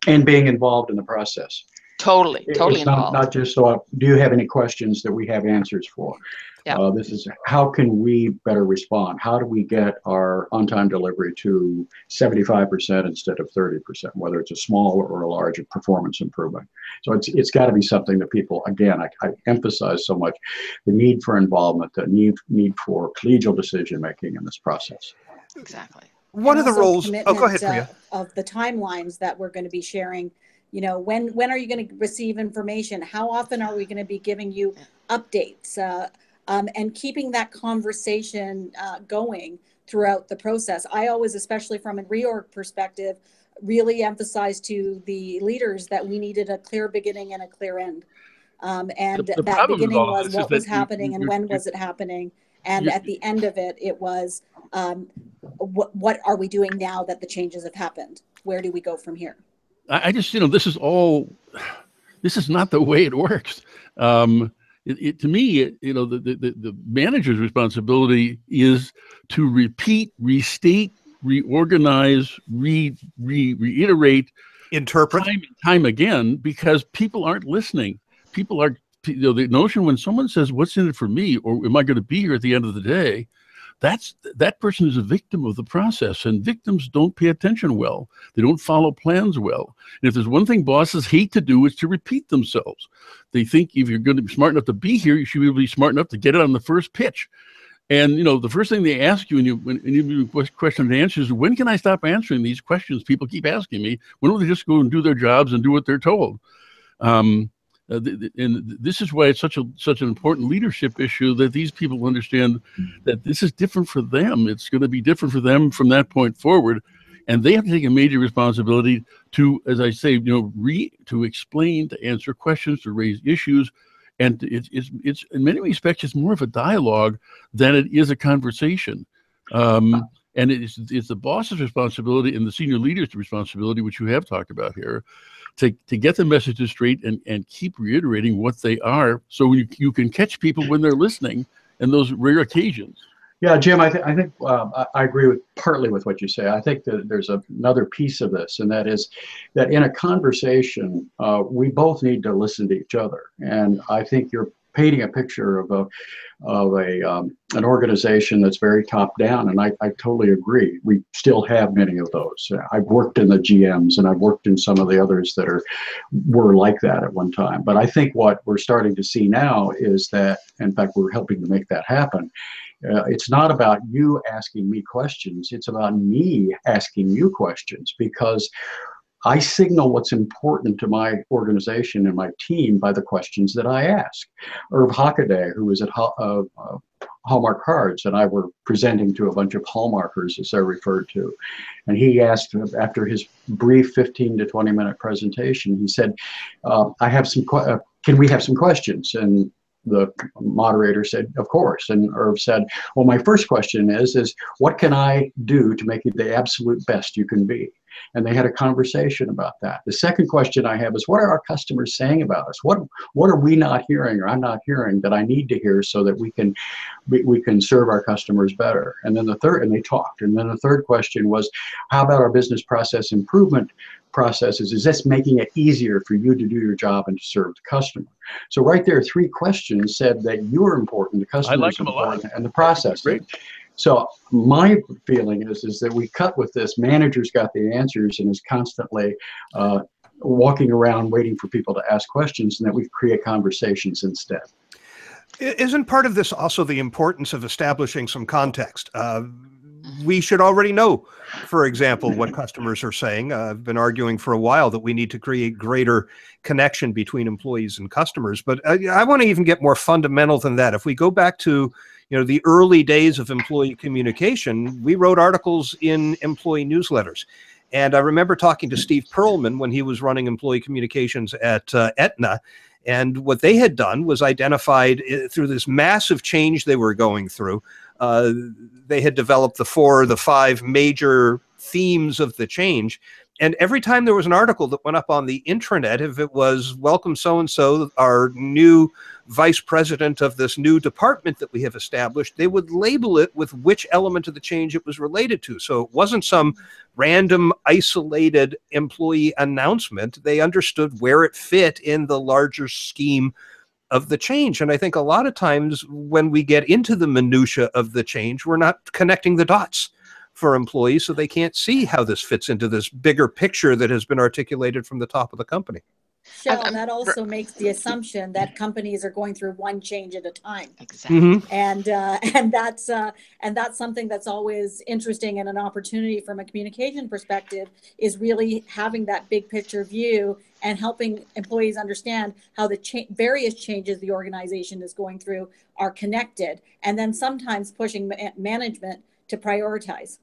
And being involved in the process. Totally It's involved. not just, do you have any questions that we have answers for? Yeah. This is how can we better respond? How do we get our on-time delivery to 75% instead of 30%, whether it's a small or a large performance improvement? So it's got to be something that people, again, I emphasize so much, the need for involvement, the need for collegial decision-making in this process. Exactly. One of the roles. Oh, go ahead, Commitment, Priya. of the timelines that we're going to be sharing. When are you going to receive information? How often are we going to be giving you updates? And keeping that conversation going throughout the process. I always, especially from a reorg perspective, really emphasized to the leaders that we needed a clear beginning and a clear end. And The that problem with beginning all was this what is was that happening and when was it happening. And at the end of it, it was what are we doing now that the changes have happened? Where do we go from here? I just, this is not the way it works. To me, the manager's responsibility is to repeat, restate, reorganize, reiterate, Interpret. time again, because people aren't listening. People are, the notion when someone says, "What's in it for me?" or "Am I going to be here at the end of the day?" that person is a victim of the process, and victims don't pay attention well. They don't follow plans well. And if there's one thing bosses hate to do, is to repeat themselves. They think if you're going to be smart enough to be here, you should be smart enough to get it on the first pitch. And the first thing they ask you when you do question and answers is, when can I stop answering these questions people keep asking me? When will they just go and do their jobs and do what they're told? And this is why it's such an important leadership issue, that these people understand that this is different for them. It's going to be different for them from that point forward, and they have to take a major responsibility to, as I say, to explain, to answer questions, to raise issues, and it's in many respects it's more of a dialogue than it is a conversation. And it's the boss's responsibility and the senior leader's responsibility, which you have talked about here, to get the messages straight and keep reiterating what they are, so you can catch people when they're listening in those rare occasions. Yeah, Jim, I think I agree partly with what you say. I think that there's another piece of this, and that is that in a conversation, we both need to listen to each other. And I think you're painting a picture of an organization that's very top down, and I totally agree. We still have many of those. I've worked in the GMs, and I've worked in some of the others that were like that at one time. But I think what we're starting to see now is that, in fact, we're helping to make that happen. It's not about you asking me questions. It's about me asking you questions, because I signal what's important to my organization and my team by the questions that I ask. Irv Hockaday, who was at Hallmark Cards, and I were presenting to a bunch of Hallmarkers, as they're referred to. And he asked, after his brief 15 to 20 minute presentation, he said, can we have some questions? And the moderator said, of course. And Irv said, well, my first question is what can I do to make you the absolute best you can be? And they had a conversation about that. The second question I have is, what are our customers saying about us? What are we not hearing, or I'm not hearing, that I need to hear so that we can serve our customers better? And then and they talked. And then the third question was, how about our business process improvement processes? Is this making it easier for you to do your job and to serve the customer? So right there, three questions said that you're important, the customers are important, and the process. So my feeling is that we cut with this. Managers got the answers and is constantly walking around waiting for people to ask questions, and that we create conversations instead. Isn't part of this also the importance of establishing some context? We should already know, for example, what customers are saying. I've been arguing for a while that we need to create greater connection between employees and customers. But I want to even get more fundamental than that. If we go back to the early days of employee communication, we wrote articles in employee newsletters. And I remember talking to Steve Perlman when he was running employee communications at Aetna. And what they had done was identified through this massive change they were going through. They had developed the 5 major themes of the change. And every time there was an article that went up on the intranet, if it was welcome so-and-so, our new vice president of this new department that we have established, they would label it with which element of the change it was related to. So it wasn't some random isolated employee announcement. They understood where it fit in the larger scheme of the change. And I think a lot of times when we get into the minutia of the change, we're not connecting the dots for employees, so they can't see how this fits into this bigger picture that has been articulated from the top of the company. Shell, and that also makes the assumption that companies are going through one change at a time. Exactly. Mm-hmm. And that's something that's always interesting, and an opportunity from a communication perspective is really having that big picture view and helping employees understand how the various changes the organization is going through are connected, and then sometimes pushing management to prioritize.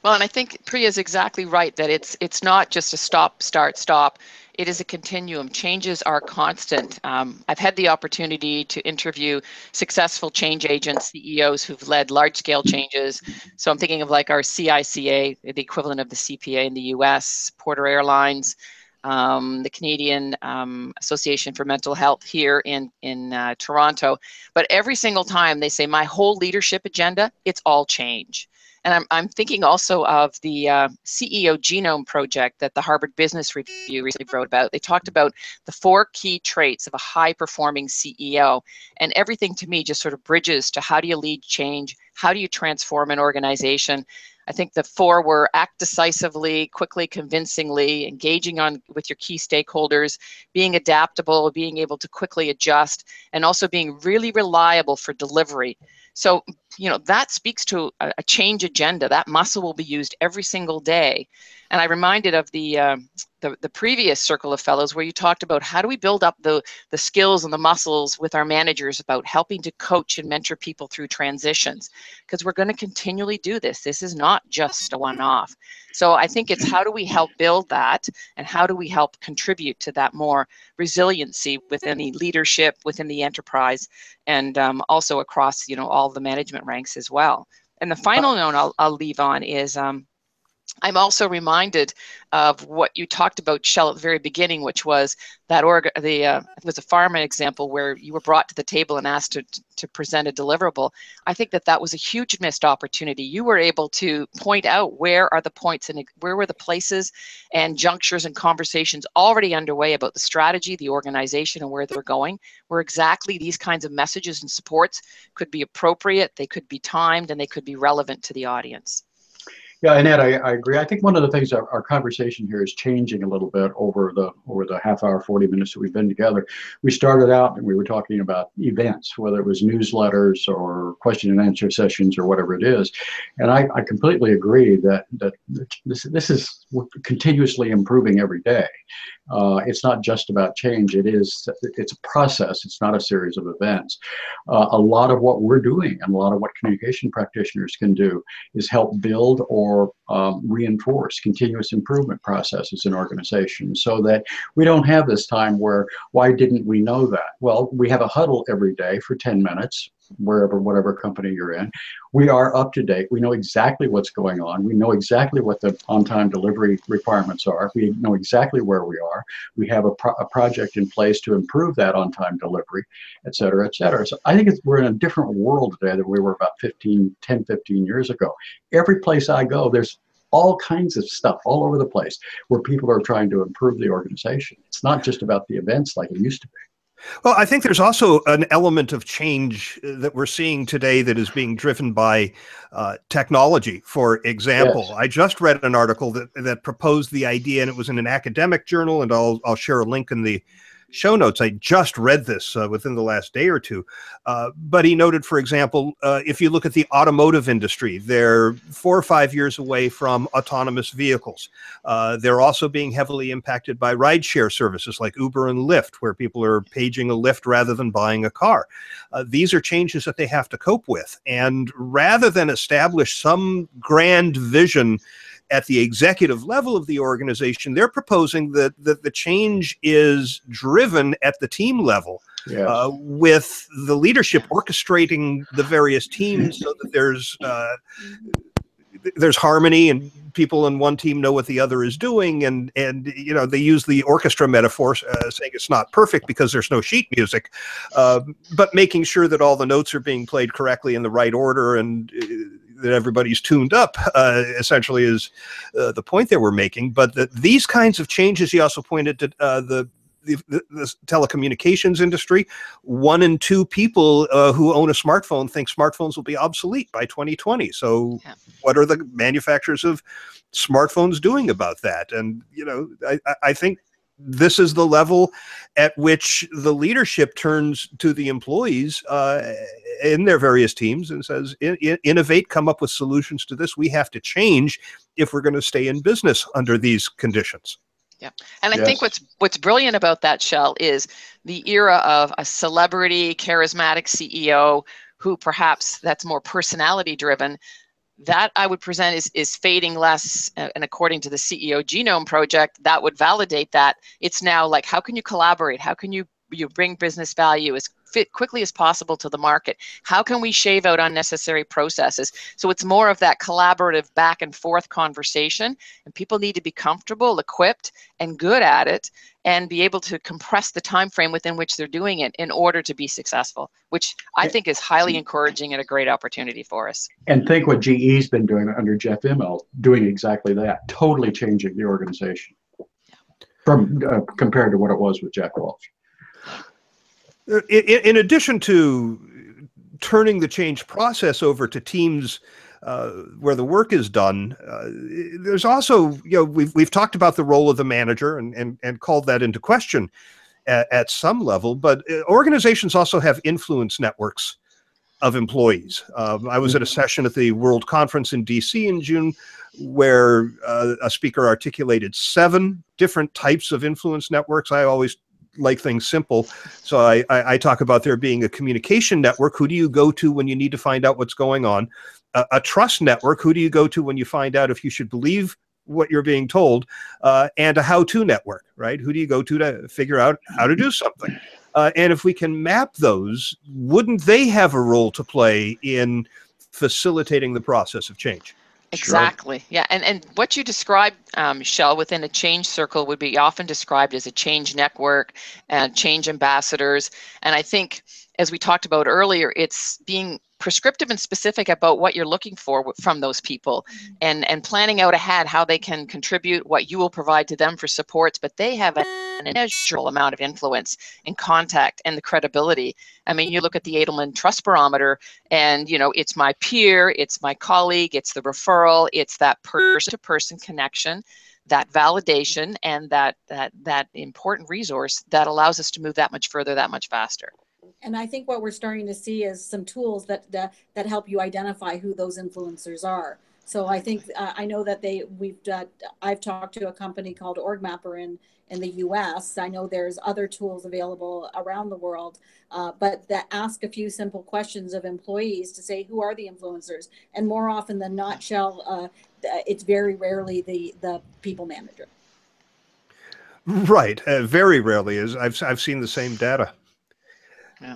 Well, and I think Priya is exactly right that it's not just a stop, start, stop. It is a continuum. Changes are constant. I've had the opportunity to interview successful change agents, CEOs who've led large-scale changes. So I'm thinking of like our CICA, the equivalent of the CPA in the US, Porter Airlines, the Canadian Association for Mental Health here in Toronto. But every single time they say, my whole leadership agenda, it's all change. And I'm thinking also of the CEO Genome Project that the Harvard Business Review recently wrote about. They talked about the 4 key traits of a high-performing CEO. And everything to me just sort of bridges to how do you lead change? How do you transform an organization? I think the 4 were act decisively, quickly, convincingly, engaging with your key stakeholders, being adaptable, being able to quickly adjust, and also being really reliable for delivery. So, that speaks to a change agenda. That muscle will be used every single day. And I reminded of the previous Circle of Fellows where you talked about how do we build up the skills and the muscles with our managers about helping to coach and mentor people through transitions, because we're going to continually do this. This is not just a one-off. So I think it's how do we help build that, and how do we help contribute to that more resiliency within the leadership, within the enterprise, and also across all the management ranks as well. And the final note I'll leave on is I'm also reminded of what you talked about, Shell, at the very beginning, which was that it was a pharma example where you were brought to the table and asked to present a deliverable. I think that was a huge missed opportunity. You were able to point out where are the points and where were the places and junctures and conversations already underway about the strategy, the organization, and where they're going, where exactly these kinds of messages and supports could be appropriate, they could be timed, and they could be relevant to the audience. Yeah, Annette, I agree. I think one of the things our conversation here is changing a little bit over the half hour, 40 minutes that we've been together. We started out and we were talking about events, whether it was newsletters or question and answer sessions or whatever it is. And I completely agree that this is continuously improving every day. It's not just about change. It's a process. It's not a series of events. A lot of what we're doing and a lot of what communication practitioners can do is help build or reinforce continuous improvement processes in organizations so that we don't have this time where, why didn't we know that? Well, we have a huddle every day for 10 minutes, whatever company you're in. We are up to date. We know exactly what's going on. We know exactly what the on-time delivery requirements are. We know exactly where we are. We have a project in place to improve that on-time delivery, et cetera, et cetera. So I think we're in a different world today than we were about 10, 15 years ago. Every place I go, there's all kinds of stuff all over the place where people are trying to improve the organization. It's not just about the events like it used to be. Well, I think there's also an element of change that we're seeing today that is being driven by technology. For example, yes. I just read an article that proposed the idea, and it was in an academic journal, and I'll share a link in the show notes. I just read this within the last day or two. But he noted, for example, if you look at the automotive industry, they're 4 or 5 years away from autonomous vehicles. They're also being heavily impacted by rideshare services like Uber and Lyft, where people are paging a Lyft rather than buying a car. These are changes that they have to cope with. And rather than establish some grand vision at the executive level of the organization, they're proposing that the change is driven at the team level, Yes. with the leadership orchestrating the various teams so that there's harmony and people in one team know what the other is doing. And you know, they use the orchestra metaphor, saying it's not perfect because there's no sheet music, but making sure that all the notes are being played correctly in the right order and that everybody's tuned up, essentially is the point they were making. But these kinds of changes, he also pointed to the telecommunications industry. 1 in 2 people who own a smartphone think smartphones will be obsolete by 2020. So what are the manufacturers of smartphones doing about that? And, you know, I think this is the level at which the leadership turns to the employees in their various teams and says, innovate, come up with solutions to this. We have to change if we're going to stay in business under these conditions. Yeah. And I think what's brilliant about that, Shell, is the era of a celebrity, charismatic CEO who perhaps that's more personality driven. That I would present is fading less, and according to the CEO Genome Project, that would validate that. It's now like, how can you collaborate? How can you bring business value as quickly as possible to the market? How can we shave out unnecessary processes? So it's more of that collaborative back and forth conversation, and people need to be comfortable, equipped, and good at it, and be able to compress the time frame within which they're doing it in order to be successful, which I think is highly encouraging and a great opportunity for us. And think what GE's been doing under Jeff Immelt, doing exactly that, totally changing the organization from compared to what it was with Jack Welch. In addition to turning the change process over to teams where the work is done, there's also, you know, we've talked about the role of the manager and called that into question at some level, but organizations also have influence networks of employees. I was at a session at the World Conference in DC in June where a speaker articulated 7 different types of influence networks. I always like things simple. So I talk about there being a communication network. Who do you go to when you need to find out what's going on? A trust network. Who do you go to when you find out if you should believe what you're being told? And a how-to network, right? Who do you go to figure out how to do something? And if we can map those, wouldn't they have a role to play in facilitating the process of change? Exactly. Sure. Yeah. And what you described, Shell, within a change circle would be often described as a change network and change ambassadors. And I think, as we talked about earlier, it's being prescriptive and specific about what you're looking for from those people, and planning out ahead how they can contribute, what you will provide to them for supports, but they have an immeasurable amount of influence and contact and the credibility. I mean, you look at the Edelman Trust Barometer and, you know, it's my peer, it's my colleague, it's the referral, it's that person-to-person connection, that validation, and that important resource that allows us to move that much further, that much faster. And I think what we're starting to see is some tools that help you identify who those influencers are. So I think I know that I've talked to a company called OrgMapper in the U.S. I know there's other tools available around the world, but that ask a few simple questions of employees to say, who are the influencers? And more often than not, Shell, it's very rarely the people manager. Right, very rarely is. I've seen the same data. Yeah.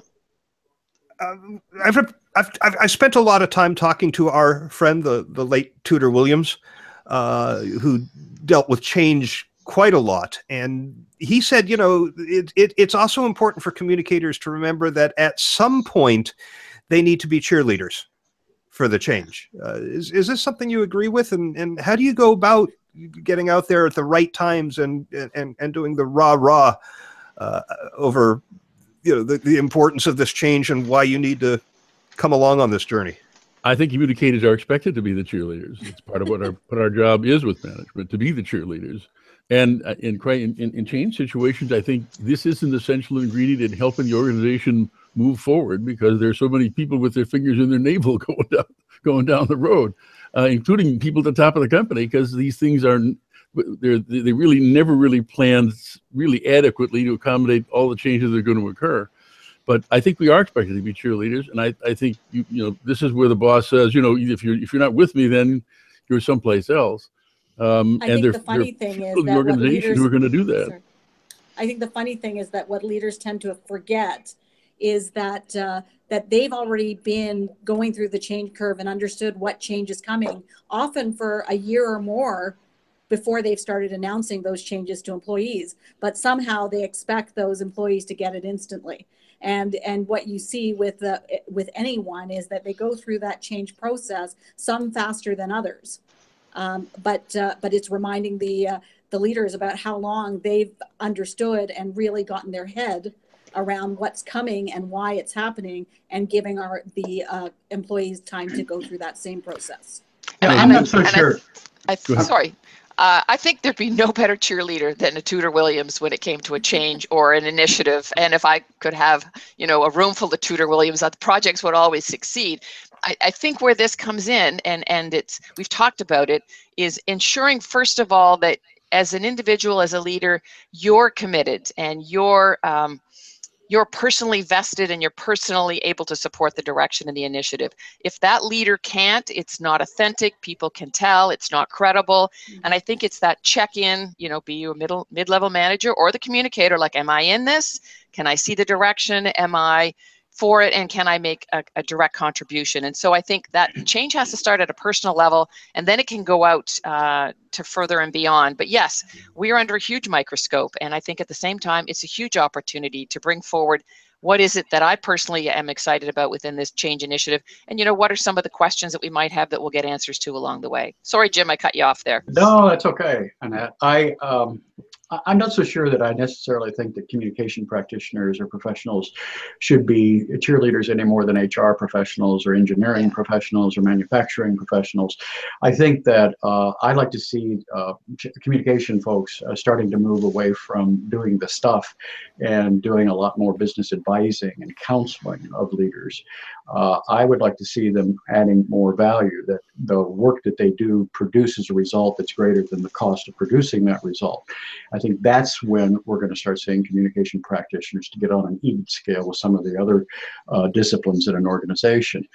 I've spent a lot of time talking to our friend, the late Tudor Williams, who dealt with change quite a lot. And he said, you know, it's also important for communicators to remember that at some point they need to be cheerleaders for the change. Is this something you agree with? And how do you go about getting out there at the right times and doing the rah-rah over, you know, the importance of this change and why you need to come along on this journey? I think communicators are expected to be the cheerleaders. It's part of what our job is with management, to be the cheerleaders. And in change situations, I think this is an essential ingredient in helping the organization move forward, because there's so many people with their fingers in their navel going down the road, including people at the top of the company, because these things they really never really planned really adequately to accommodate all the changes that are going to occur. But I think we are expected to be cheerleaders, and I think you know this is where the boss says, you know, if you're not with me, then you're someplace else. I think the funny thing is that what leaders who are going to do that. Sorry. I think the funny thing is that what leaders tend to forget is that that they've already been going through the change curve and understood what change is coming, often for a year or more before they've started announcing those changes to employees. But somehow they expect those employees to get it instantly. And what you see with anyone is that they go through that change process, some faster than others. But it's reminding the leaders about how long they've understood and really gotten their head around what's coming and why it's happening, and giving the employees time to go through that same process. Yeah, I'm not so sure. Sorry. I think there'd be no better cheerleader than a Tudor Williams when it came to a change or an initiative. And if I could have, you know, a room full of Tudor Williams, the projects would always succeed. I think where this comes in, and we've talked about it, is ensuring, first of all, that as an individual, as a leader, you're committed and you're personally vested and you're personally able to support the direction and the initiative. If that leader can't, it's not authentic. People can tell it's not credible. And I think it's that check-in, you know, be you a mid-level manager or the communicator, like, am I in this? Can I see the direction? Am I for it? And can I make a direct contribution? And so I think that change has to start at a personal level, and then it can go out to further and beyond. But yes, we are under a huge microscope. And I think at the same time, it's a huge opportunity to bring forward what is it that I personally am excited about within this change initiative? And, you know, what are some of the questions that we might have that we'll get answers to along the way? Sorry, Jim, I cut you off there. No, that's okay, Annette. I'm not so sure that I necessarily think that communication practitioners or professionals should be cheerleaders any more than HR professionals or engineering professionals or manufacturing professionals. I think that I like to see communication folks starting to move away from doing the stuff and doing a lot more business advising and counseling of leaders. I would like to see them adding more value, that the work that they do produces a result that's greater than the cost of producing that result. I think that's when we're going to start seeing communication practitioners to get on an even scale with some of the other disciplines in an organization.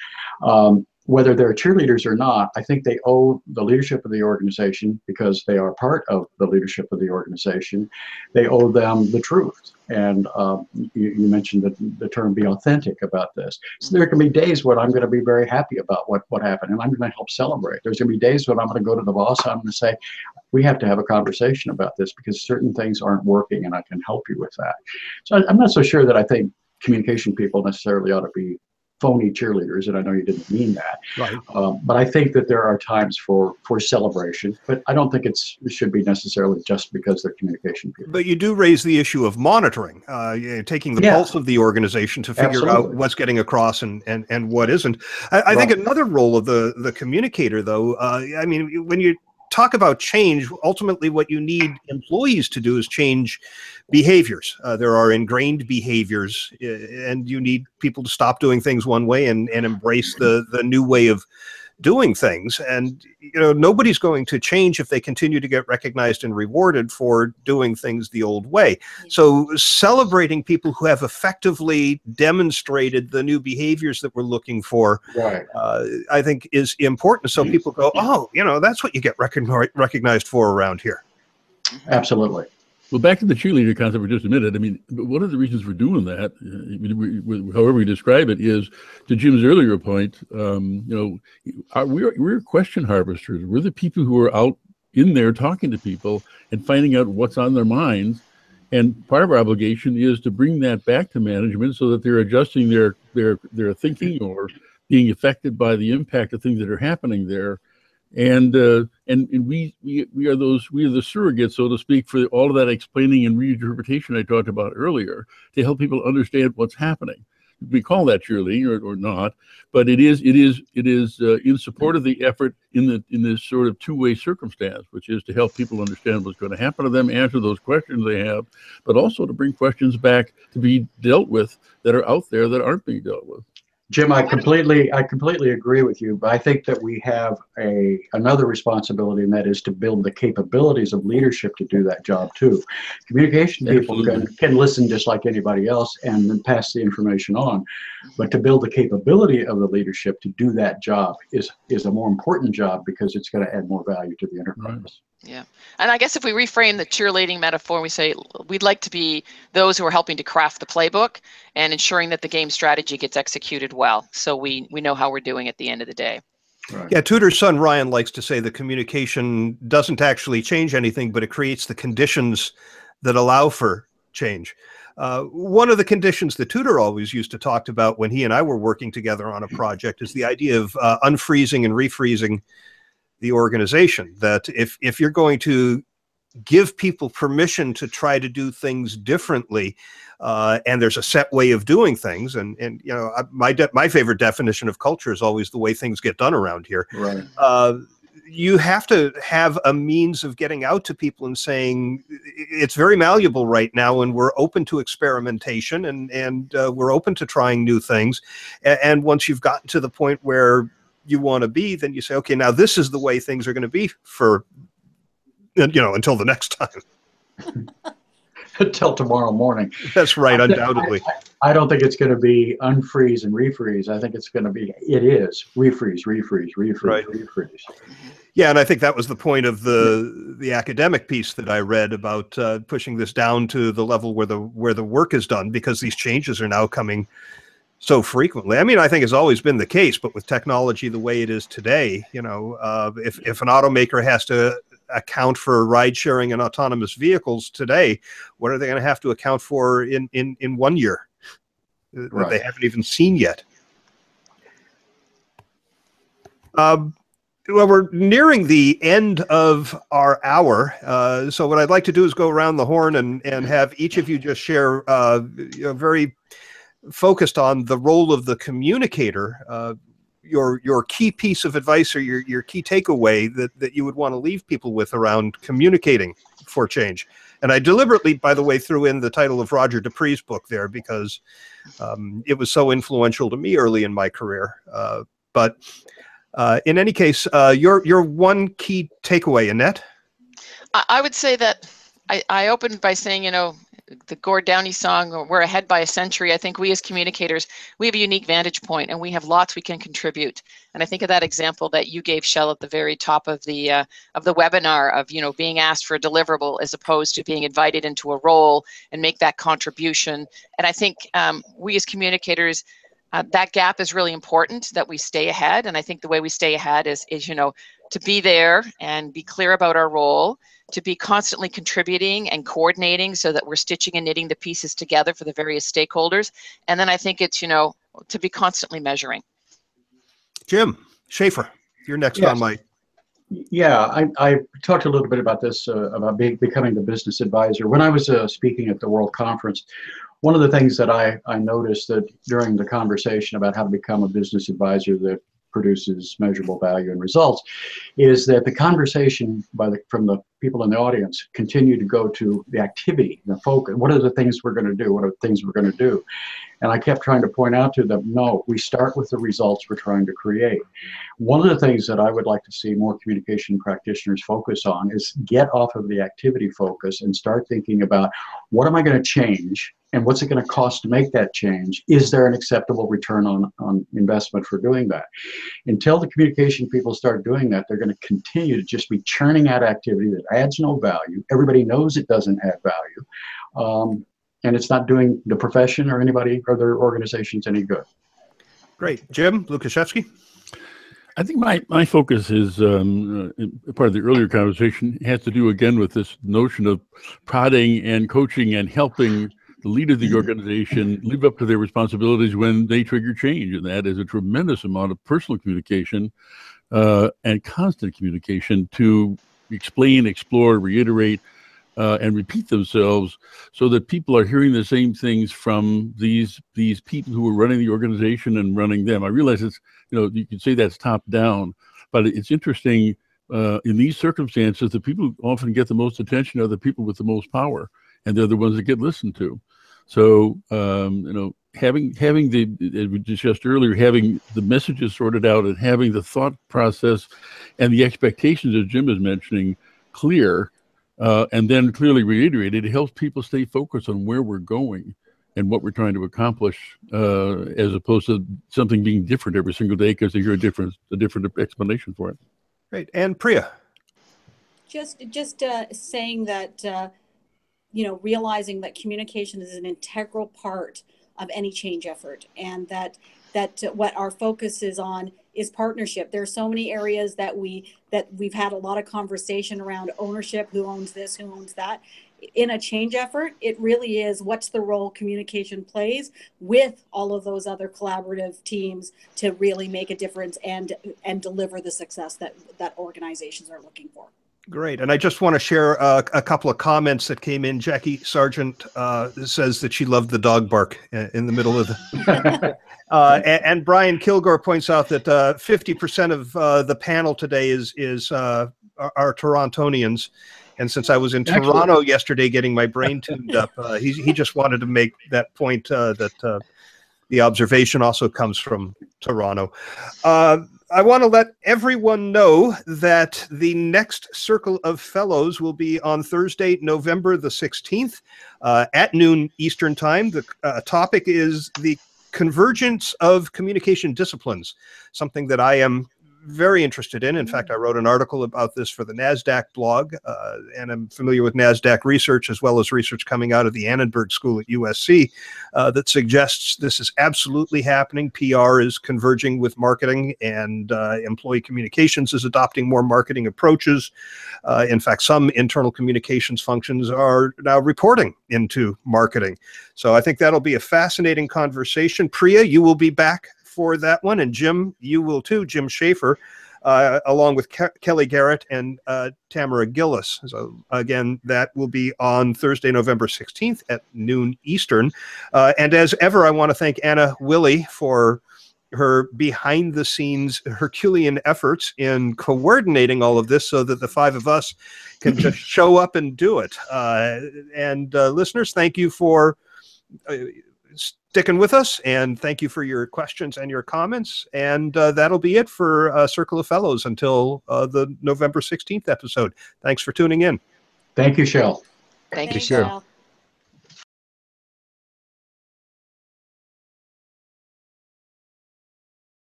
Whether they're cheerleaders or not, I think they owe the leadership of the organization, because they are part of the leadership of the organization, they owe them the truth. And you mentioned the term be authentic about this. So there can be days when I'm going to be very happy about what happened, and I'm going to help celebrate. There's going to be days when I'm going to go to the boss, I'm going to say, we have to have a conversation about this because certain things aren't working and I can help you with that. So I'm not so sure that I think communication people necessarily ought to be phony cheerleaders, and I know you didn't mean that. Right. But I think that there are times for celebration, but I don't think it should be necessarily just because they're communication people. But you do raise the issue of monitoring, taking the pulse of the organization to figure out what's getting across and what isn't. I think another role of the communicator, though, I mean, when you talk about change, ultimately what you need employees to do is change behaviors. There are ingrained behaviors, and you need people to stop doing things one way and embrace the new way of doing things. And, you know, nobody's going to change if they continue to get recognized and rewarded for doing things the old way. So celebrating people who have effectively demonstrated the new behaviors that we're looking for, I think is important. So people go, oh, you know, that's what you get recognized for around here. Absolutely. Well, back to the cheerleader concept for just a minute. I mean, one of the reasons for doing that, however we describe it, is to Jim's earlier point. You know, we're question harvesters. We're the people who are out in there talking to people and finding out what's on their minds. And part of our obligation is to bring that back to management so that they're adjusting their thinking or being affected by the impact of things that are happening there. And we are the surrogates, so to speak, for all of that explaining and reinterpretation I talked about earlier, to help people understand what's happening. we call that cheerleading or not, but it is in support of the effort in this sort of two-way circumstance, which is to help people understand what's going to happen to them, answer those questions they have, but also to bring questions back to be dealt with that are out there that aren't being dealt with. Jim, I completely agree with you, but I think that we have another responsibility, and that is to build the capabilities of leadership to do that job too. Communication people can listen just like anybody else and then pass the information on, but to build the capability of the leadership to do that job is a more important job because it's going to add more value to the enterprise. Right. Yeah. And I guess if we reframe the cheerleading metaphor, we say we'd like to be those who are helping to craft the playbook and ensuring that the game strategy gets executed well. So we know how we're doing at the end of the day. Right. Yeah, Tudor's son Ryan likes to say the communication doesn't actually change anything, but it creates the conditions that allow for change. One of the conditions that Tudor always used to talk about when he and I were working together on a project is the idea of unfreezing and refreezing the organization. That if you're going to give people permission to try to do things differently, and there's a set way of doing things, and you know, my favorite definition of culture is always the way things get done around here. Right. You have to have a means of getting out to people and saying it's very malleable right now, and we're open to experimentation, and we're open to trying new things. And once you've gotten to the point where you want to be, then you say, okay, now this is the way things are going to be for, you know, until the next time. Until tomorrow morning. That's right, undoubtedly. I don't think it's going to be unfreeze and refreeze. I think it's going to be, it is refreeze, refreeze, refreeze, Right. refreeze. Yeah, and I think that was the point of the academic piece that I read about pushing this down to the level where the work is done, because these changes are now coming so frequently. I mean, I think it's always been the case, but with technology the way it is today, you know, if an automaker has to account for ride sharing and autonomous vehicles today, what are they going to have to account for in 1 year that they haven't even seen yet? Well, we're nearing the end of our hour. So what I'd like to do is go around the horn and have each of you just share you know, very focused on the role of the communicator, your key piece of advice or your key takeaway that you would want to leave people with around communicating for change. And I deliberately, by the way, threw in the title of Roger Dupree's book there because it was so influential to me early in my career. But in any case, your one key takeaway, Annette? I would say that I opened by saying, you know, the Gord Downie song, "We're Ahead by a Century." I think we as communicators, we have a unique vantage point, and we have lots we can contribute. And I think of that example that you gave, Shell, at the very top of the webinar of, you know, being asked for a deliverable as opposed to being invited into a role and make that contribution. And I think we as communicators, that gap is really important, that we stay ahead. And I think the way we stay ahead is you know, to be there and be clear about our role, to be constantly contributing and coordinating so that we're stitching and knitting the pieces together for the various stakeholders. And then I think it's, you know, to be constantly measuring. Jim Schaefer, you're next on my. Yeah, I talked a little bit about this, about becoming the business advisor. When I was speaking at the World Conference, one of the things that I noticed that during the conversation about how to become a business advisor that produces measurable value and results is that the conversation from the people in the audience continued to go to the activity, the focus. What are the things we're going to do? What are the things we're going to do? And I kept trying to point out to them, no, we start with the results we're trying to create. One of the things that I would like to see more communication practitioners focus on is get off of the activity focus and start thinking about, what am I going to change? And what's it going to cost to make that change? Is there an acceptable return on investment for doing that? Until the communication people start doing that, they're going to continue to just be churning out activity that adds no value. Everybody knows it doesn't add value. And it's not doing the profession or anybody or their organizations any good. Great. Jim Lukashevsky? I think my focus is part of the earlier conversation has to do again with this notion of prodding and coaching and helping the leader of the organization live up to their responsibilities when they trigger change. And that is a tremendous amount of personal communication and constant communication to explain, explore, reiterate, and repeat themselves, so that people are hearing the same things from these people who are running the organization and running them. I realize it's, you could say that's top down, but it's interesting in these circumstances. The people who often get the most attention are the people with the most power, and they're the ones that get listened to. So having as we discussed earlier, having the messages sorted out and having the thought process and the expectations, as Jim is mentioning, clear. And then clearly reiterated, it helps people stay focused on where we're going and what we're trying to accomplish, as opposed to something being different every single day because they hear a different explanation for it. Great. And Priya? Just saying that, realizing that communication is an integral part of any change effort, and that what our focus is on is partnership. There are so many areas that we've had a lot of conversation around ownership, who owns this, who owns that. In a change effort, it really is what's the role communication plays with all of those other collaborative teams to really make a difference and deliver the success that organizations are looking for. Great. And I just want to share a couple of comments that came in. Jackie Sargent says that she loved the dog bark in the middle of the... and Brian Kilgore points out that 50% of the panel today is our Torontonians. And since I was in Toronto yesterday getting my brain tuned up, he just wanted to make that point that the observation also comes from Toronto. I want to let everyone know that the next Circle of Fellows will be on Thursday, November the 16th at noon Eastern Time. The topic is the convergence of communication disciplines, something that I am very interested in. In fact, I wrote an article about this for the NASDAQ blog, and I'm familiar with NASDAQ research as well as research coming out of the Annenberg School at USC that suggests this is absolutely happening. PR is converging with marketing, and employee communications is adopting more marketing approaches. In fact, some internal communications functions are now reporting into marketing. So I think that'll be a fascinating conversation. Priya, you will be back for that one, and Jim, you will too, Jim Schaefer, along with Kelly Garrett and Tamara Gillis. So again, that will be on Thursday, November 16th at noon Eastern. And as ever, I want to thank Anna Willie for her behind-the-scenes Herculean efforts in coordinating all of this so that the five of us can just show up and do it. And listeners, thank you for sticking with us, and thank you for your questions and your comments. And that'll be it for Circle of Fellows until the November 16th episode. Thanks for tuning in. Thank you, Shell. Thank you, Thanks, Cheryl. Al.